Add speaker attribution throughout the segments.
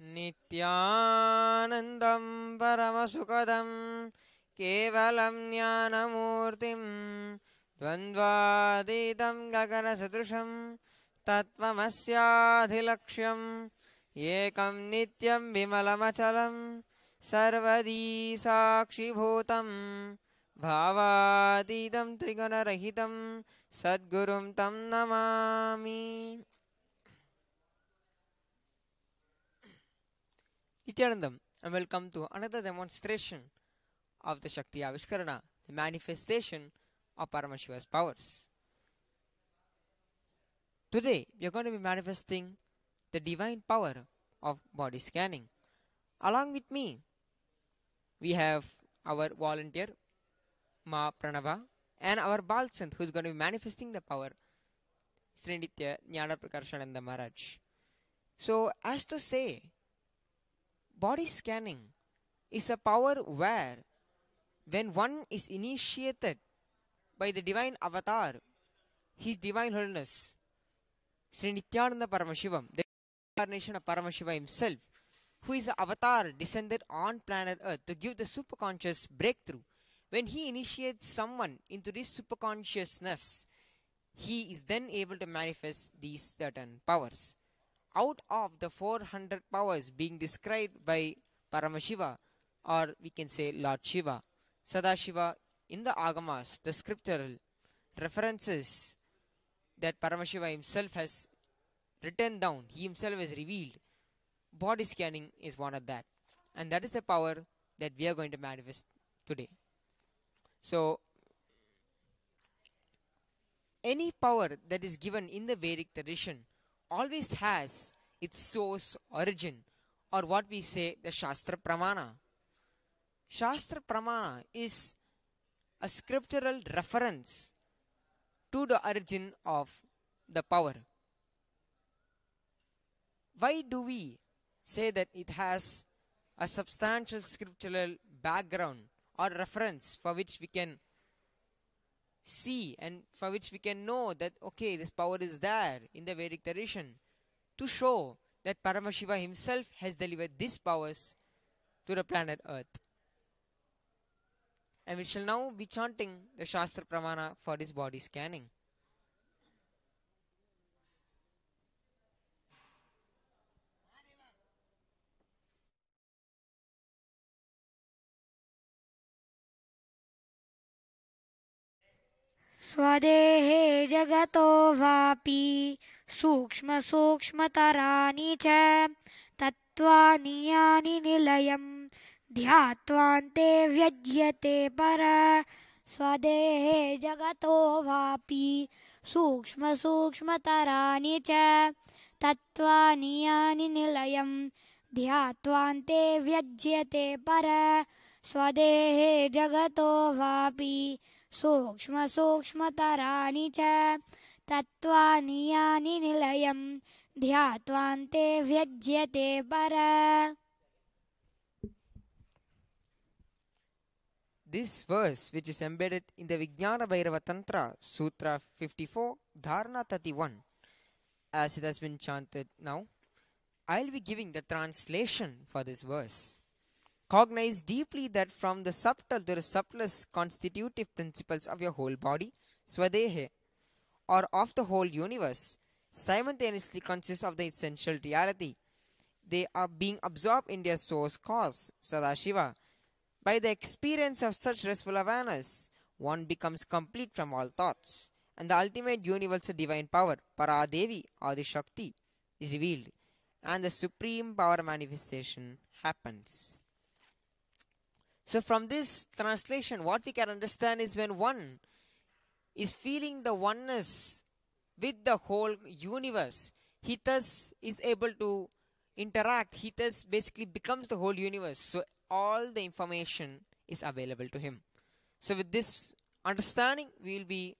Speaker 1: नित्यानन्दं परमसुखदं केवलं ज्ञानमूर्तिं द्वन्द्वातीतं गगनसदृशं तत्त्वमस्याधिलक्ष्यम् एकं नित्यं विमलमचलं सर्वदी साक्षिभूतं भावातीतं त्रिगुणरहितं सद्गुरुं तं Namami. Nityanandam, and welcome to another demonstration of the Shakti Avishkarana, the manifestation of Paramashiva's powers. Today, we are going to be manifesting the divine power of body scanning. Along with me, we have our volunteer, Ma Pranava, and our Balsant, who is going to be manifesting the power, Sri Nitya Jnana Prakarshananda Maharaj. So, as to say, body scanning is a power where, when one is initiated by the divine avatar, His Divine Holiness, Sri Nityananda Paramashivam, the incarnation of Paramashiva himself, who is an avatar descended on planet Earth to give the superconscious breakthrough. When he initiates someone into this superconsciousness, he is then able to manifest these certain powers. Out of the 400 powers being described by Paramashiva, or we can say Lord Shiva, Sadashiva, in the Agamas, the scriptural references that Paramashiva himself has written down, he himself has revealed, body scanning is one of that. And that is the power that we are going to manifest today. So, any power that is given in the Vedic tradition always has its source origin, or what we say the Shastra Pramana. Shastra Pramana is a scriptural reference to the origin of the power. Why do we say that it has a substantial scriptural background or reference for which we can see and for which we can know that, okay, this power is there in the Vedic tradition, to show that Paramashiva himself has delivered these powers to the planet Earth. And we shall now be chanting the Shastra Pramana for this body scanning.
Speaker 2: स्वदेहे जगतो वापि सूक्ष्मसूक्ष्मतराणि च तत्त्वानि यानि निलयं ध्यात्वान्ते व्यज्यते पर. स्वदेहे जगतो वापि सूक्ष्मसूक्ष्मतराणि च तत्त्वानि यानि निलयं ध्यात्वान्ते व्यज्यते पर. स्वदेहे जगतो वापि सूक्ष्मसूक्ष्मतराणि च तत्त्वानि यानि निलयं ध्यात्वान्ते व्यज्यते पर.
Speaker 1: This verse, which is embedded in the Vijnana Bhairava Tantra, Sutra 54, Dharana 31, as it has been chanted now, I'll be giving the translation for this verse. Cognize deeply that from the subtle to the subtlest constitutive principles of your whole body, Swadehe, or of the whole universe, simultaneously consist of the essential reality. They are being absorbed in their source cause, Sadashiva. By the experience of such restful awareness, one becomes complete from all thoughts, and the ultimate universal divine power, Paradevi or the Shakti, is revealed, and the supreme power manifestation happens. So from this translation, what we can understand is when one is feeling the oneness with the whole universe, he thus is able to interact, he thus basically becomes the whole universe. So all the information is available to him. So with this understanding, we will be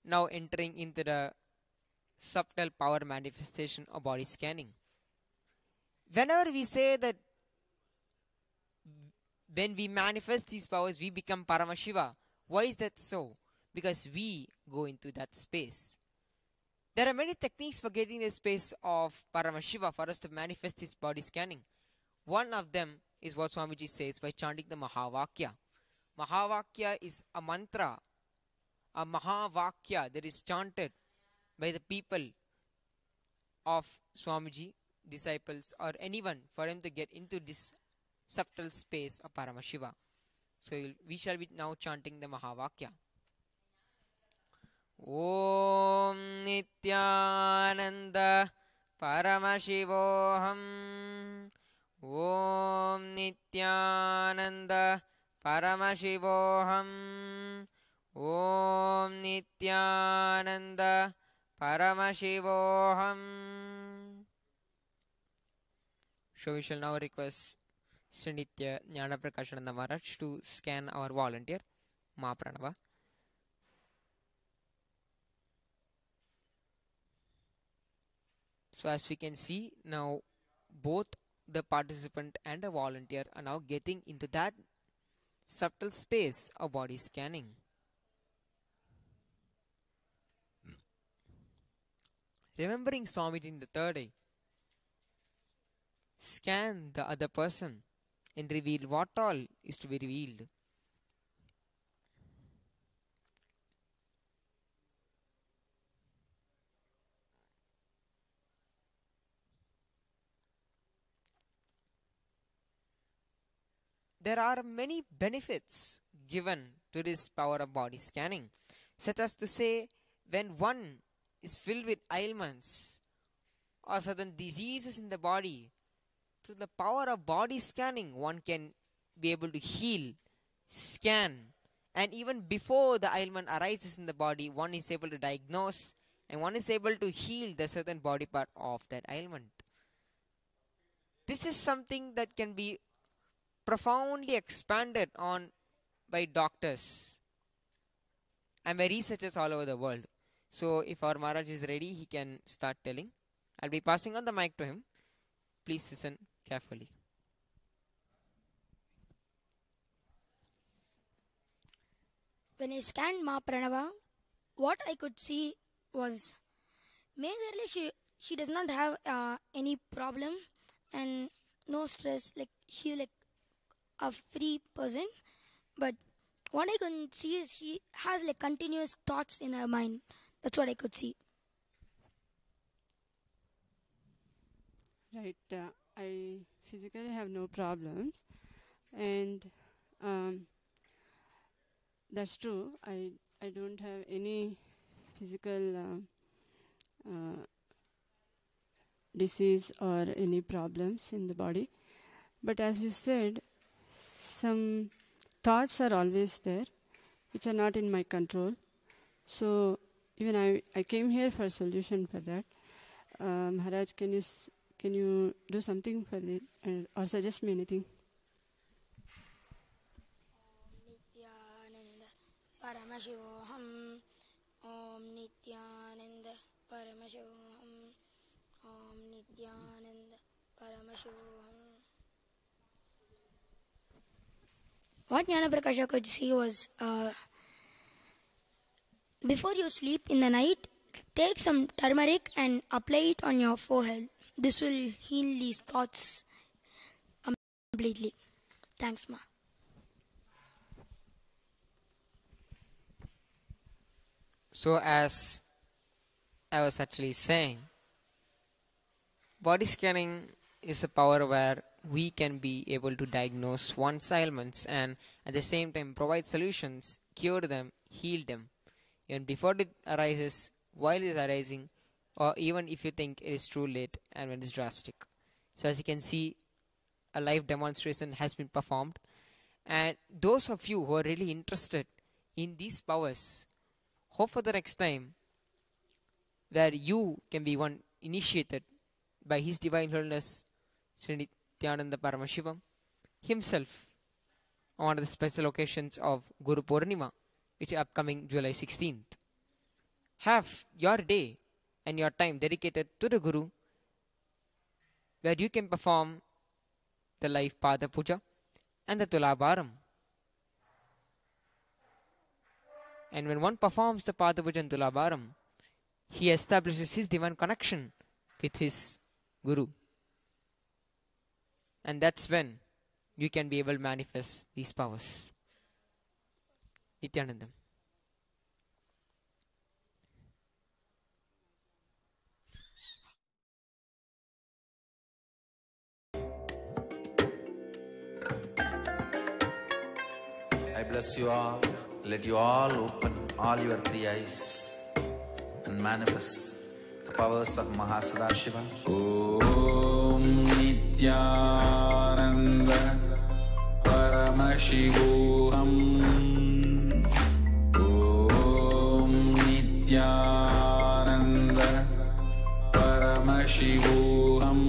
Speaker 1: now entering into the subtle power manifestation of body scanning. Whenever we say that when we manifest these powers, we become Paramashiva, why is that so? Because we go into that space. There are many techniques for getting the space of Paramashiva for us to manifest his body scanning. One of them is what Swamiji says by chanting the Mahavakya. Mahavakya is a mantra, a Mahavakya that is chanted by the people of Swamiji, disciples, or anyone for him to get into this subtle space of Paramashiva. So we shall be now chanting the Mahavakya. Om Nityananda Paramashivoham. Om Nityananda Paramashivoham. Om Nityananda Paramashivoham. So we shall now request Sri Nitya Jnana Prakashananda Maharaj to scan our volunteer, Mahapranava. So as we can see now, both the participant and a volunteer are now getting into that subtle space of body scanning. Remembering Swamiji in the third eye, scan the other person and reveal what all is to be revealed. There are many benefits given to this power of body scanning, such as to say, when one is filled with ailments or certain diseases in the body, through the power of body scanning, one can be able to heal, scan, and even before the ailment arises in the body, one is able to diagnose and one is able to heal the certain body part of that ailment. This is something that can be profoundly expanded on by doctors and by researchers all over the world. So if our Maharaj is ready, he can start telling. I'll be passing on the mic to him. Please listen carefully.
Speaker 2: When I scanned Ma Pranava, what I could see was majorly she does not have any problem and no stress. Like she's like a free person, but what I can see is she has like continuous thoughts in her mind. That's what I could see.
Speaker 3: Right. I physically have no problems, and that's true. I don't have any physical disease or any problems in the body. But as you said, some thoughts are always there, which are not in my control. So even I came here for a solution for that. Maharaj, can you do something for it or suggest me anything?
Speaker 2: Om Nityananda Paramashivoham. Om Nityananda Paramashivoham. Om Nityananda Paramashivoham. What Jnana Prakasha could see was before you sleep in the night, take some turmeric and apply it on your forehead. This will heal these thoughts completely. Thanks, Ma.
Speaker 1: So as I was actually saying, body scanning is a power where we can be able to diagnose one's ailments and at the same time provide solutions, cure them, heal them. Even before it arises, while it is arising, or even if you think it is too late and when it is drastic. So as you can see, a live demonstration has been performed, and those of you who are really interested in these powers, hope for the next time where you can be one initiated by His Divine Holiness Sri Nityananda Paramashivam himself on one of the special occasions of Guru Purnima, which is upcoming July 16th. Have your day and your time dedicated to the Guru, where you can perform the live Pada Puja and the Tulabharam. And when one performs the Pada Puja and Tulabharam, he establishes his divine connection with his Guru. And that's when you can be able to manifest these powers. Nityanandam.
Speaker 4: I bless you all. Let you all open all your three eyes and manifest the powers of Mahasadashiva. Om Nityananda Paramashivoham. Om Nityananda Paramashivoham.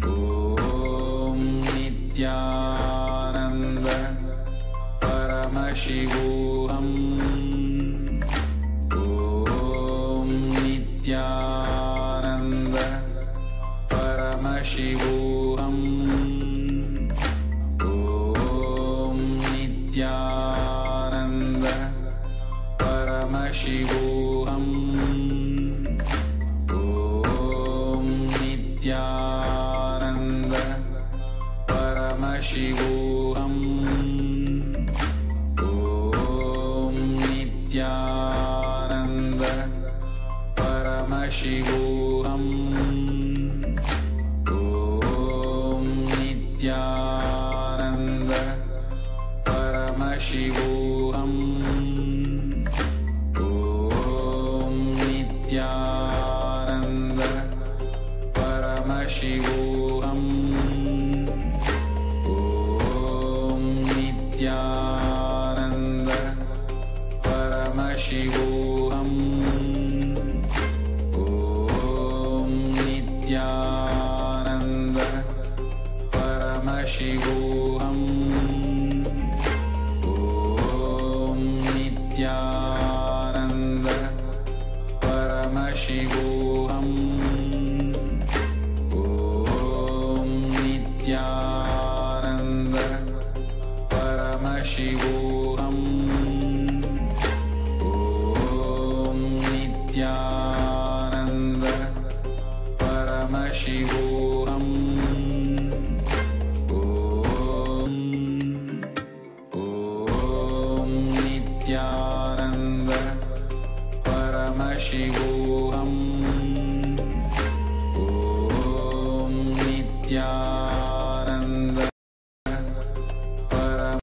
Speaker 4: Om Nityananda Paramashivoham. Om Nityananda Paramashivoham. Om Nityananda Paramashivoham. Om Nityananda Paramashivoham. Om Nityananda Paramashivoham. Om Nityananda Paramashivoham. Om Nityananda Paramashivoham. Om Nityananda Paramashivoham. Om Nityananda Paramashivoham. Om Nityananda Paramashivoham. Om Nityananda Paramashivoham. Om Nityananda Paramashivoham. Om Nityananda Paramashivoham. Om Nityananda